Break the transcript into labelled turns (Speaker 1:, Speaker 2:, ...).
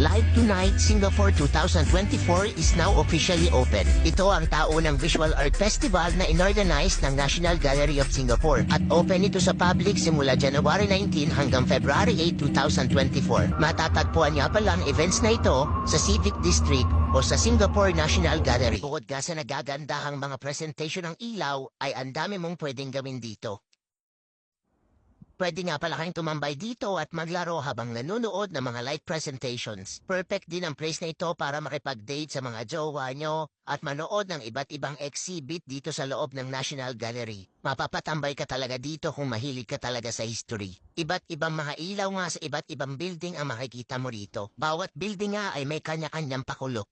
Speaker 1: Live Tonight Singapore 2024 is now officially open. Ito ang taunang visual art festival na inorganize ng National Gallery of Singapore at open ito sa public simula January 19 hanggang February 8, 2024. Matatagpuan niya pala ang events na ito sa Civic District o sa Singapore National Gallery. Bukod ka sa nagagandahang mga presentation ng ilaw, ay ang dami mong pwedeng gawin dito. Pwede nga pala kayong tumambay dito at maglaro habang nanonood ng mga live presentations. Perfect din ang place na ito para makipag-date sa mga jowa nyo at manood ng iba't ibang exhibit dito sa loob ng National Gallery. Mapapatambay ka talaga dito kung mahilig ka talaga sa history. Iba't ibang mga ilaw nga sa iba't ibang building ang makikita mo rito. Bawat building nga ay may kanya-kanyang pakulo.